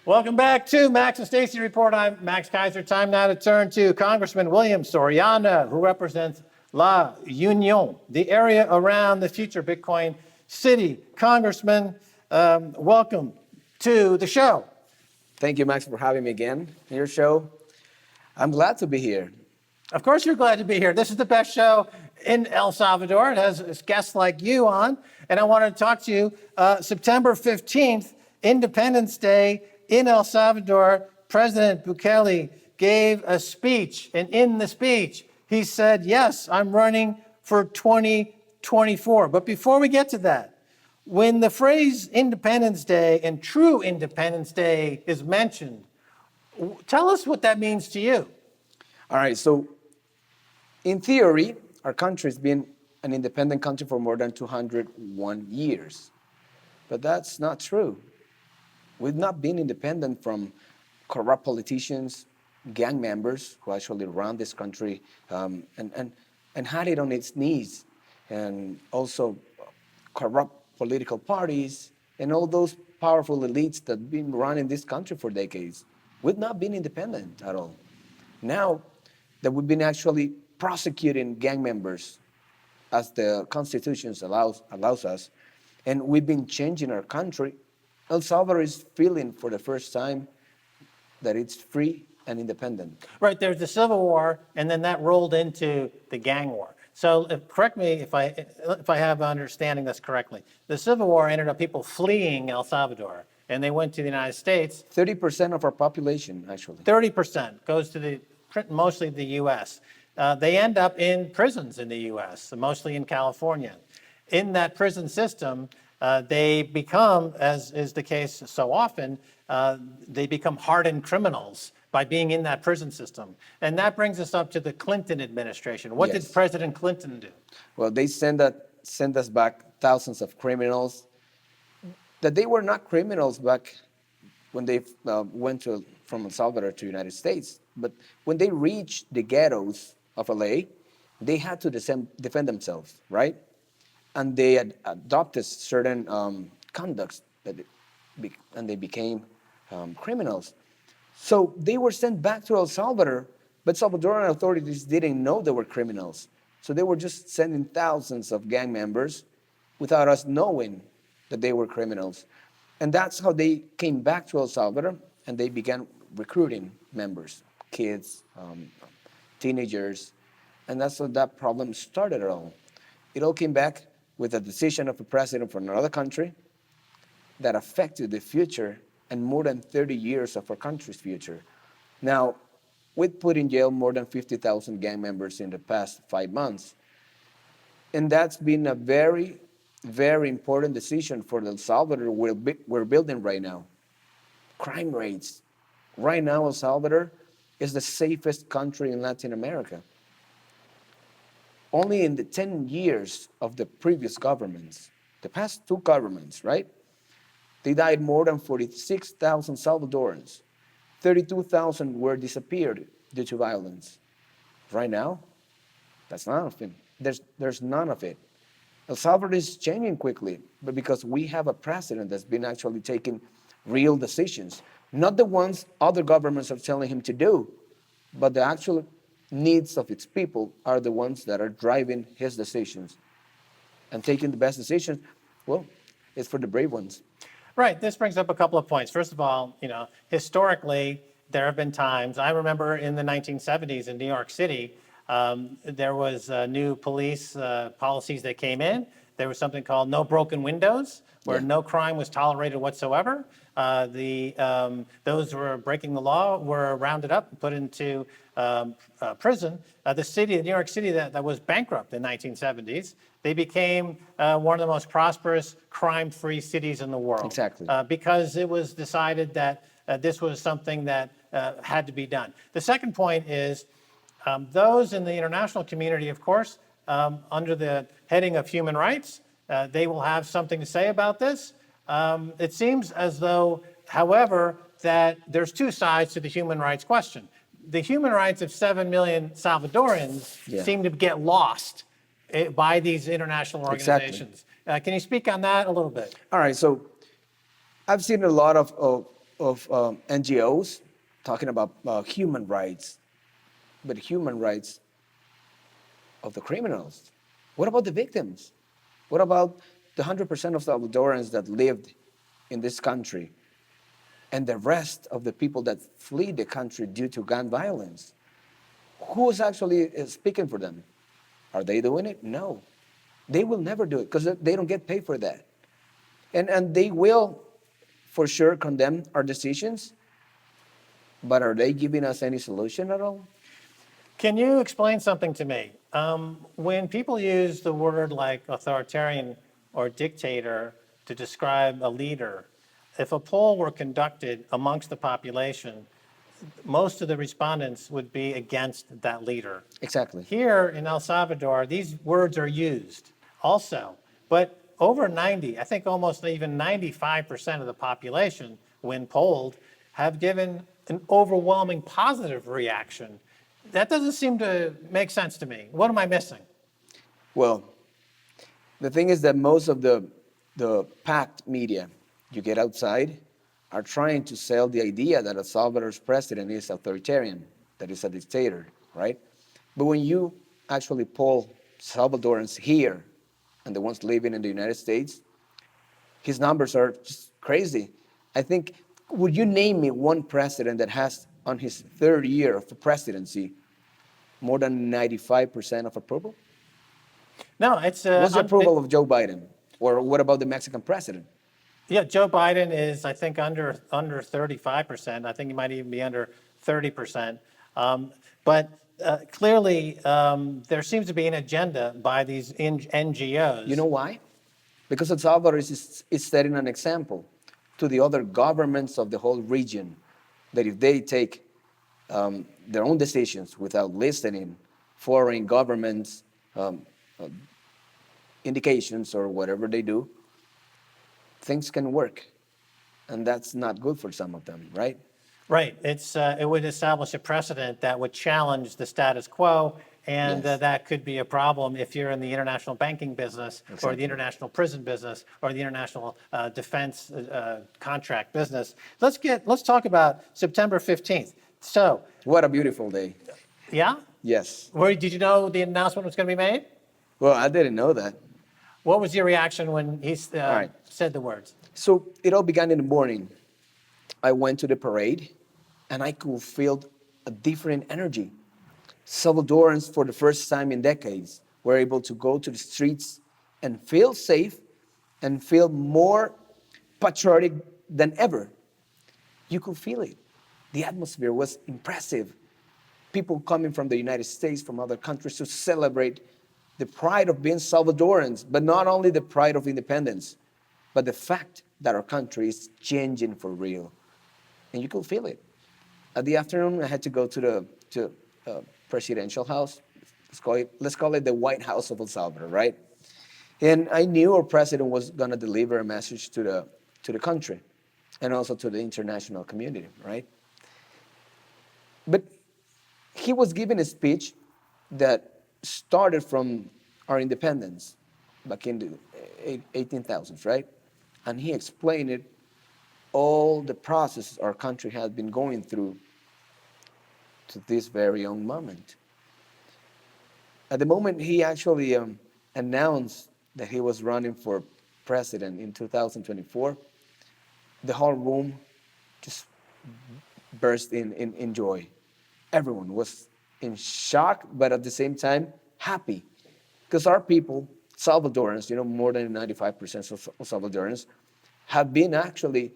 Welcome back to Max and Stacy Report. I'm Max Keiser. Time now to turn to Congressman William Soriano, who represents La Union, the area around the future Bitcoin city. Congressman, welcome to the show. Thank you, Max, for having me again in your show. I'm glad to be here. Of course you're glad to be here. This is the best show in El Salvador. It has guests like you on. And I wanted to talk to you. September 15th, Independence Day in El Salvador, President Bukele gave a speech. And in the speech, he said, yes, I'm running for 2024. But before we get to that, when the phrase Independence Day and true Independence Day is mentioned, tell us what that means to you. All right, so in theory, our country's been an independent country for more than 201 years. But that's not true. We've not been independent from corrupt politicians, gang members who actually run this country and had it on its knees, and also corrupt political parties and all those powerful elites that have been running this country for decades. We've not been independent at all. Now that we've been actually prosecuting gang members as the Constitution allows us, and we've been changing our country, El Salvador is feeling for the first time that it's free and independent. Right, there's the Civil War, and then that rolled into the gang war. So correct me if I have understanding this correctly. The Civil War ended up people fleeing El Salvador, and they went to the United States. 30% of our population, actually. 30% goes to mostly the U.S. They end up in prisons in the U.S., mostly in California. In that prison system, they become, as is the case so often, they become hardened criminals by being in that prison system. And that brings us up to the Clinton administration. What did President Clinton do? Well, they sent us back thousands of criminals that they were not criminals back when they went from El Salvador to the United States. But when they reached the ghettos of LA, they had to defend themselves, right? And they had adopted certain conducts and they became criminals. So they were sent back to El Salvador, but Salvadoran authorities didn't know they were criminals. So they were just sending thousands of gang members without us knowing that they were criminals. And that's how they came back to El Salvador, and they began recruiting members, kids, teenagers, and that's how that problem started at all. It all came back with a decision of a president from another country that affected the future and more than 30 years of our country's future. Now, we've put in jail more than 50,000 gang members in the past 5 months. And that's been a very, very important decision for El Salvador we're building right now. Crime rates. Right now, El Salvador is the safest country in Latin America. Only in the 10 years of the previous governments, the past two governments, right? They died more than 46,000 Salvadorans. 32,000 were disappeared due to violence. Right now, that's none of it. There's none of it. El Salvador is changing quickly, but because we have a president that's been actually taking real decisions, not the ones other governments are telling him to do, but the actual needs of its people are the ones that are driving his decisions. And taking the best decisions, well, it's for the brave ones. Right, this brings up a couple of points. First of all, historically, there have been times, I remember in the 1970s in New York City, there was new police policies that came in. There was something called no broken windows, where no crime was tolerated whatsoever. Those who were breaking the law were rounded up and put into prison. The New York City that was bankrupt in the 1970s, they became one of the most prosperous, crime-free cities in the world. Exactly. Because it was decided that this was something that had to be done. The second point is those in the international community, of course, under the heading of human rights, they will have something to say about this. It seems as though, however, that there's two sides to the human rights question. The human rights of 7 million Salvadorans seem to get lost by these international organizations. Exactly. Can you speak on that a little bit? All right, so I've seen a lot of of NGOs talking about human rights, but human rights of the criminals. What about the victims? What about the 100% of Salvadorans that lived in this country and the rest of the people that flee the country due to gun violence? Who's actually speaking for them? Are they doing it? No. They will never do it because they don't get paid for that. And they will for sure condemn our decisions, but are they giving us any solution at all? Can you explain something to me? When people use the word like authoritarian or dictator to describe a leader, if a poll were conducted amongst the population, most of the respondents would be against that leader. Exactly. Here in El Salvador, these words are used also, but over 90, I think almost even 95% of the population, when polled, have given an overwhelming positive reaction. That doesn't seem to make sense to me. What am I missing? Well, the thing is that most of the packed media you get outside are trying to sell the idea that El Salvador's president is authoritarian, that is a dictator, right? But when you actually poll Salvadorans here and the ones living in the United States, his numbers are just crazy. I think, would you name me one president that has, on his third year of the presidency, more than 95% of approval? No, it's What's the approval of Joe Biden? Or what about the Mexican president? yeah. Joe Biden is, I think, under 35%. I think he might even be under 30%. But clearly, there seems to be an agenda by these NGOs. You know why? Because El Salvador is setting an example to the other governments of the whole region that if they take their own decisions without listening foreign governments' indications or whatever they do, things can work. And that's not good for some of them, right? Right. It would establish a precedent that would challenge the status quo, and Yes. that could be a problem if you're in the international banking business or Exactly. the international prison business or the international defense contract business. Let's talk about September 15th. So, What a beautiful day. yeah, Yes. did you know the announcement was going to be made? Well, I didn't know that. What was your reaction when he All right. said the words? So it all began in the morning. I went to the parade and I could feel a different energy. Salvadorans, for the first time in decades, were able to go to the streets and feel safe and feel more patriotic than ever. You could feel it. The atmosphere was impressive. People coming from the United States, from other countries to celebrate the pride of being Salvadorans, but not only the pride of independence, but the fact that our country is changing for real. And you could feel it. At the afternoon, I had to go to the presidential house. Let's call it the White House of El Salvador, right? And I knew our president was going to deliver a message to the country and also to the international community, right? But he was giving a speech that started from our independence back in the 18,000s, right? And he explained it, all the process our country had been going through to this very young moment. At the moment he actually announced that he was running for president in 2024, the whole room just burst in joy. Everyone was in shock, but at the same time, happy. Because our people, Salvadorans, more than 95% of Salvadorans, have been actually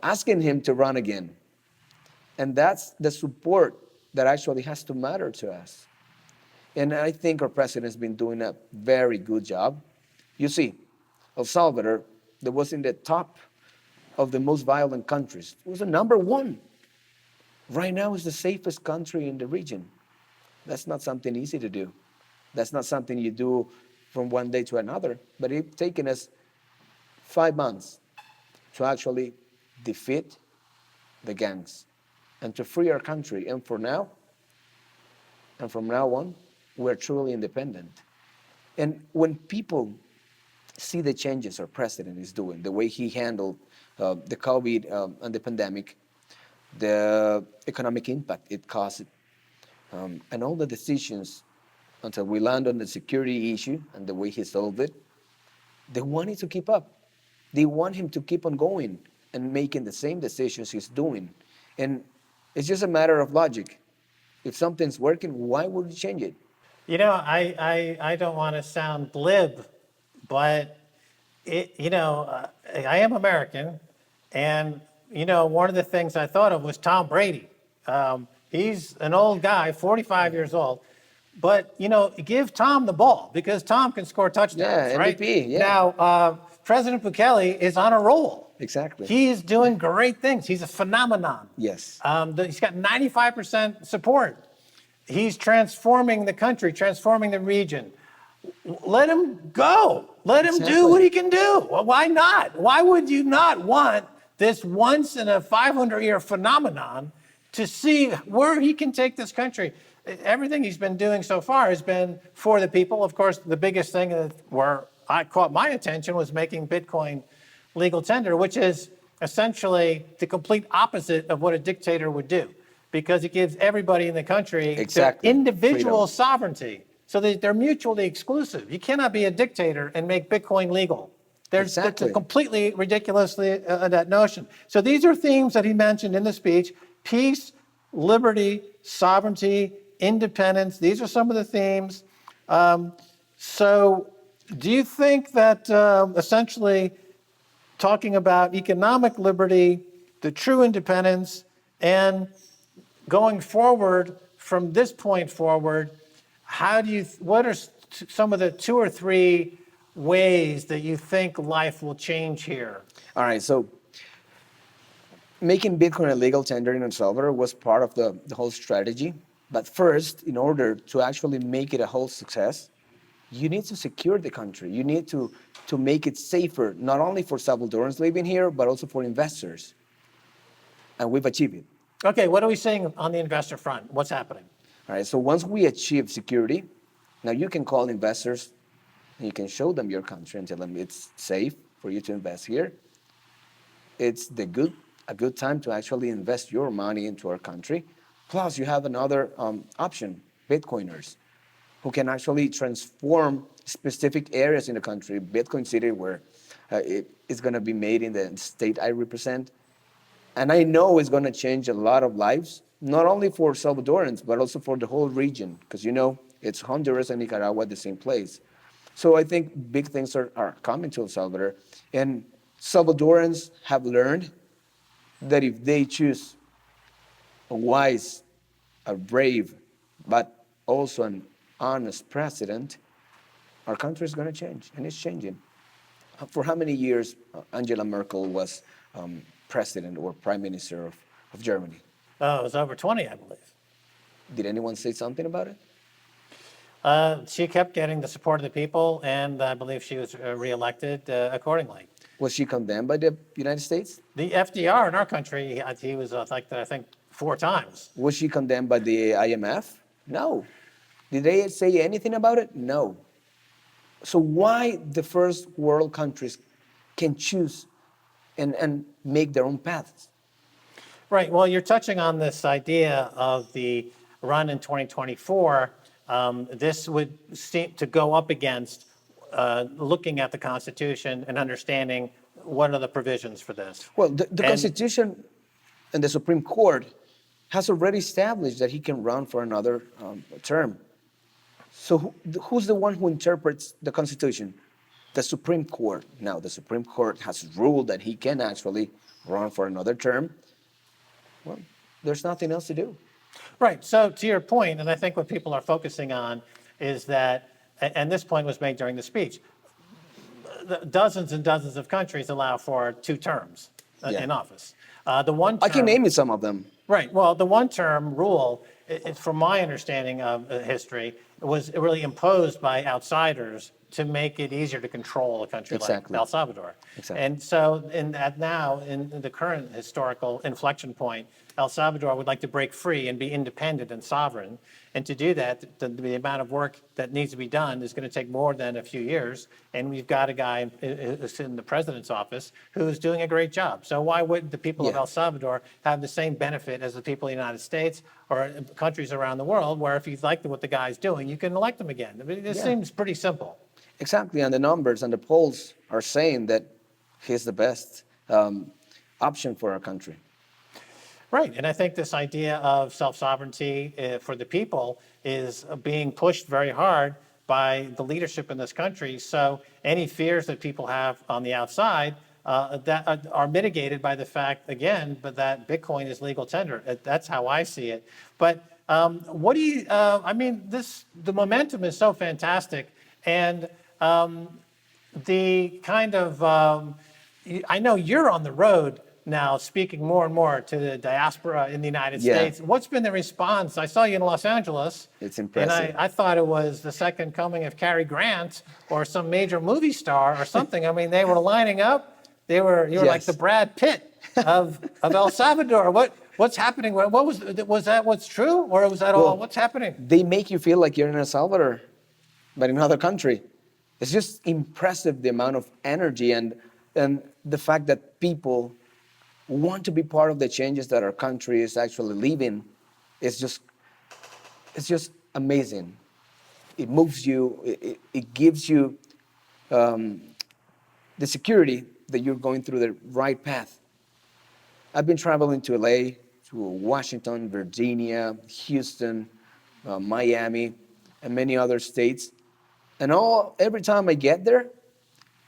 asking him to run again. And that's the support that actually has to matter to us. And I think our president has been doing a very good job. You see, El Salvador, that was in the top of the most violent countries, it was the number one. Right now is the safest country in the region. That's not something easy to do. That's not something you do from one day to another. But it's taken us 5 months to actually defeat the gangs and to free our country. And from now on, we're truly independent. And when people see the changes our president is doing, the way he handled the COVID and the pandemic, the economic impact it caused, and all the decisions until we land on the security issue and the way he solved it, they want it to keep up. They want him to keep on going and making the same decisions he's doing. And it's just a matter of logic. If something's working, why would you change it? You know, I don't want to sound glib, but I am American, and one of the things I thought of was Tom Brady. He's an old guy, 45 years old, but give Tom the ball because Tom can score touchdowns, Yeah, right? MVP, yeah. Now, President Bukele is on a roll. Exactly. He's doing great things. He's a phenomenon. Yes. He's got 95% support. He's transforming the country, transforming the region. Let him go. Let him do what he can do. Well, why not? Why would you not want this once in a 500-year phenomenon to see where he can take this country? Everything he's been doing so far has been for the people. Of course, the biggest thing where I caught my attention was making Bitcoin legal tender, which is essentially the complete opposite of what a dictator would do, because it gives everybody in the country their individual sovereignty. So they're mutually exclusive. You cannot be a dictator and make Bitcoin legal. It's a completely ridiculously that notion. So these are themes that he mentioned in the speech: peace, liberty, sovereignty, independence. These are some of the themes. So do you think that essentially talking about economic liberty, the true independence, and going forward from this point forward, what are some of the 2 or 3 ways that you think life will change here? All right, so making Bitcoin a legal tender in El Salvador was part of the whole strategy. But first, in order to actually make it a whole success, you need to secure the country. You need to make it safer, not only for Salvadorans living here, but also for investors. And we've achieved it. Okay, what are we seeing on the investor front? What's happening? All right, so once we achieve security, now you can call investors and you can show them your country and tell them it's safe for you to invest here. It's a good time to actually invest your money into our country. Plus, you have another option, Bitcoiners, who can actually transform specific areas in the country. Bitcoin City, where it is going to be made in the state I represent. And I know it's going to change a lot of lives, not only for Salvadorans, but also for the whole region, because it's Honduras and Nicaragua at the same place. So I think big things are coming to El Salvador. And Salvadorans have learned that if they choose a wise, a brave, but also an honest president, our country is going to change, and it's changing. For how many years Angela Merkel was president or prime minister of Germany? Oh, it was over 20, I believe. Did anyone say something about it? She kept getting the support of the people, and I believe she was reelected accordingly. Was she condemned by the United States? The FDR in our country, he was elected, I think, 4 times. Was she condemned by the IMF? No. Did they say anything about it? No. So why the first world countries can choose and make their own paths? Right. Well, you're touching on this idea of the run in 2024. This would seem to go up against looking at the Constitution and understanding what are the provisions for this. Well, the Constitution and the Supreme Court has already established that he can run for another term. So who's the one who interprets the Constitution? The Supreme Court. Now, the Supreme Court has ruled that he can actually run for another term. Well, there's nothing else to do. Right. So to your point, and I think what people are focusing on is that, and this point was made during the speech, dozens and dozens of countries allow for 2 terms in office. The one term, I can name you some of them. Right. Well, the one-term rule, from my understanding of history, was really imposed by outsiders to make it easier to control a country like El Salvador. Exactly. And so now, in the current historical inflection point, El Salvador would like to break free and be independent and sovereign. And to do that, the amount of work that needs to be done is going to take more than a few years. And we've got a guy who's in the president's office who's doing a great job. So why wouldn't the people of Yeah. El Salvador have the same benefit as the people of the United States or countries around the world, where if you like what the guy's doing, you can elect him again? I mean, this Yeah. seems pretty simple. Exactly, and the numbers and the polls are saying that he's the best option for our country. Right, and I think this idea of self-sovereignty for the people is being pushed very hard by the leadership in this country. So any fears that people have on the outside that are mitigated by the fact, again, but that Bitcoin is legal tender. That's how I see it. But what do you? I mean, the momentum is so fantastic, and the kind of I know you're on the road now speaking more and more to the diaspora in the United Yeah. States. What's been the response? I saw you in Los Angeles. It's And impressive. I thought it was the second coming of Cary Grant or some major movie star or something. I mean, they were lining up. You were like Yes. the Brad Pitt of El Salvador. What's happening? What was that what's true? Or was that all Well, what's happening? They make you feel like you're in El Salvador, but in another country. It's just impressive the amount of energy and the fact that people want to be part of the changes that our country is actually living. It's just amazing. It moves you. It gives you the security that you're going through the right path. I've been traveling to LA, to Washington, Virginia, Houston, Miami, and many other states. And every time I get there,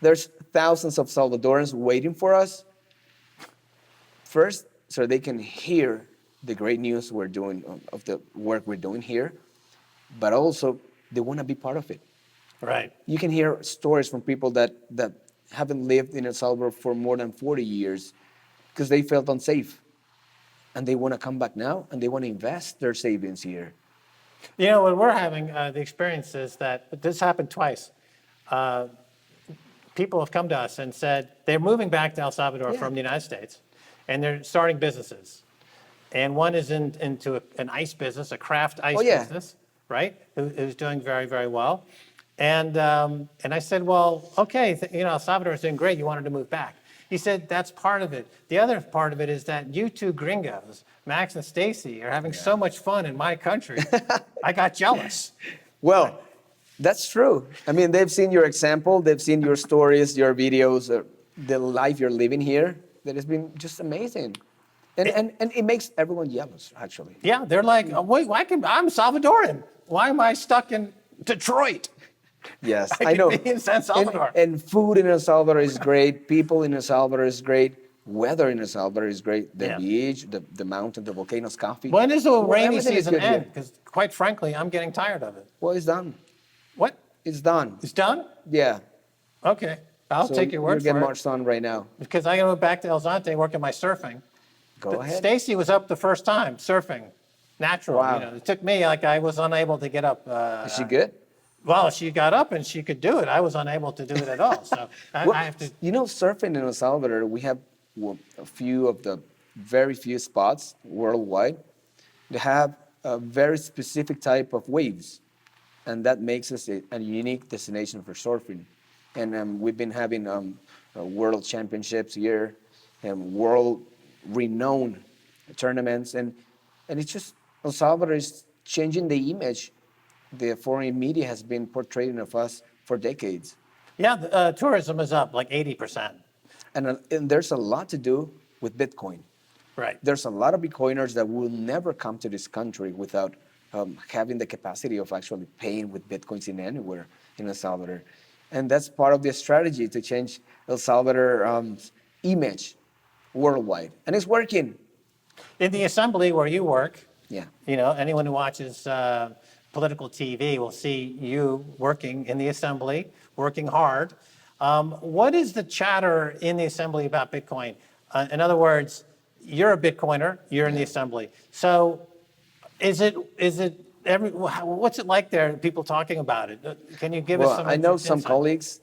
there's thousands of Salvadorans waiting for us. First, so they can hear the great news we're doing of the work we're doing here, but also they want to be part of it. Right. You can hear stories from people that haven't lived in El Salvador for more than 40 years because they felt unsafe. And they want to come back now and they want to invest their savings here. You know, when we're having the experience is that this happened twice. People have come to us and said they're moving back to El Salvador Yeah. from the United States, and they're starting businesses. And one is into an ice business, a craft ice Oh, yeah. business, right? Who's doing very, very well. And I said, well, okay, El Salvador is doing great. You wanted to move back. He said, that's part of it. The other part of it is that you two gringos, Max and Stacy, are having so much fun in my country. I got jealous. Well, that's true. I mean, they've seen your example, they've seen your stories, your videos, the life you're living here. That has been just amazing. And it makes everyone jealous, actually. Yeah, they're like, oh, wait, I'm Salvadoran. Why am I stuck in Detroit? Yes, I I could know. be in San Salvador. And food in El Salvador is great. People in El Salvador is great. Weather in El Salvador is great. The Yeah. beach, the mountain, the volcanoes, coffee. When does the Well, rainy everything is season good here. end? Because quite frankly, I'm getting tired of it. Well, it's done. What? It's done. It's done? Yeah. Okay, I'll So take your word you're getting for it. much sun right now. Because I go back to El Zante working my surfing. Go ahead. Stacy was up the first time surfing, natural. Wow. It took me like I was unable to get up. Is she good? Well, she got up and she could do it. I was unable to do it at all. So Well, I have to. You know, surfing in El Salvador, we have a few of the very few spots worldwide that have a very specific type of waves. And that makes us a unique destination for surfing. And we've been having world championships here and world renowned tournaments. And it's just, El Salvador is changing the image the foreign media has been portraying of us for decades. Yeah, tourism is up like 80%. And there's a lot to do with Bitcoin. Right. There's a lot of Bitcoiners that will never come to this country without having the capacity of actually paying with Bitcoins in anywhere in El Salvador. And that's part of the strategy to change El Salvador's image worldwide. And it's working. In the assembly where you work, Yeah. anyone who watches political TV will see you working in the assembly, working hard. What is the chatter in the assembly about Bitcoin? In other words, you're a Bitcoiner, you're in the assembly. So what's it like there, people talking about it? Can you give us Well, some I know some insight? colleagues,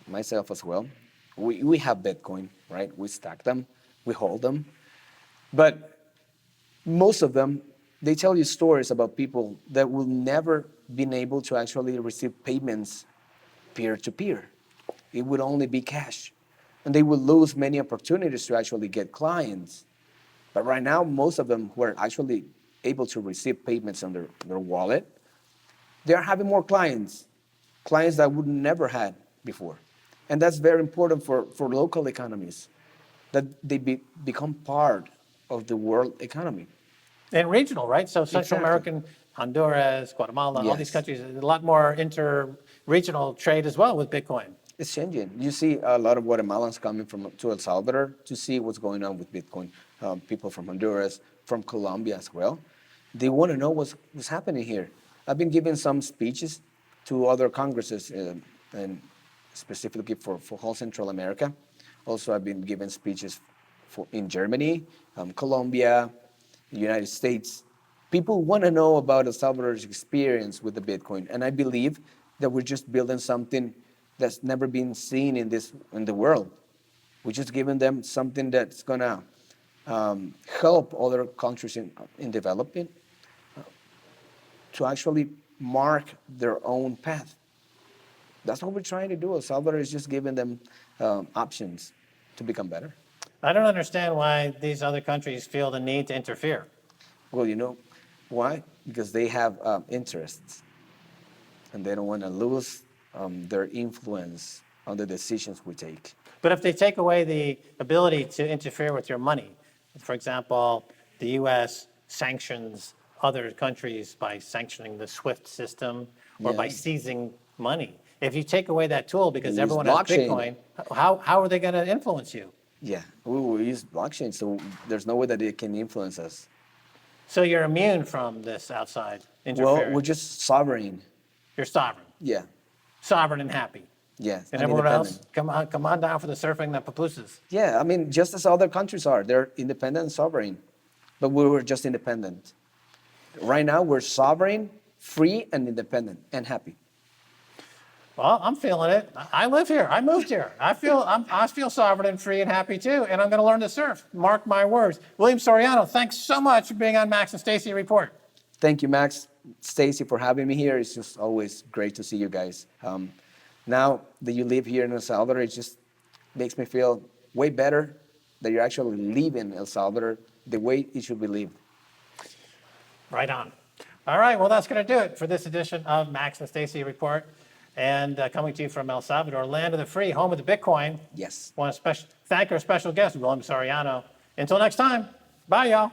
myself as well, we have Bitcoin, right? We stack them, we hold them. But most of them, they tell you stories about people that will never been able to actually receive payments peer to peer. It would only be cash. And they would lose many opportunities to actually get clients. But right now, most of them who are actually able to receive payments on their wallet, they're having more clients, clients that would never had before. And that's very important for local economies, that they become part of the world economy. And regional, right? So Central Exactly. American, Honduras, Guatemala, all these Yes. countries, a lot more inter-regional trade as well with Bitcoin. It's changing. You see a lot of Guatemalans coming to El Salvador to see what's going on with Bitcoin. People from Honduras, from Colombia as well. They want to know what's happening here. I've been giving some speeches to other congresses, and specifically for whole Central America. Also, I've been giving speeches in Germany, Colombia, the United States. People want to know about El Salvador's experience with the Bitcoin, and I believe that we're just building something that's never been seen in the world. We're just giving them something that's gonna help other countries in developing to actually mark their own path. That's what we're trying to do. El Salvador is just giving them options to become better. I don't understand why these other countries feel the need to interfere. Well, you know why? Because they have interests, and they don't want to lose their influence on the decisions we take. But if they take away the ability to interfere with your money, for example, the US sanctions other countries by sanctioning the SWIFT system or by Yeah. seizing money. If you take away that tool because They use everyone has blockchain. Bitcoin, how are they going to influence you? Yeah, we use blockchain, so there's no way that it can influence us. So you're immune from this outside Well, interference. we're just sovereign. You're sovereign, Yeah, sovereign and happy. yes, And and everyone else, independent. come on down for the surfing the papooses. Yeah, I mean, just as other countries are, they're independent and sovereign, but we were just independent. Right now, we're sovereign, free, and independent, and happy. Well, I'm feeling it. I live here. I moved here. I feel sovereign and free and happy too. And I'm going to learn to surf. Mark my words. William Soriano, thanks so much for being on Max and Stacy Report. Thank you, Max, Stacy, for having me here. It's just always great to see you guys. Now that you live here in El Salvador, it just makes me feel way better that you're actually living El Salvador the way it should be lived. Right on. All right. Well, that's going to do it for this edition of Max and Stacy Report. And coming to you from El Salvador, land of the free, home of the Bitcoin. Yes. Want to thank our special guest, William Soriano. Until next time, bye, y'all.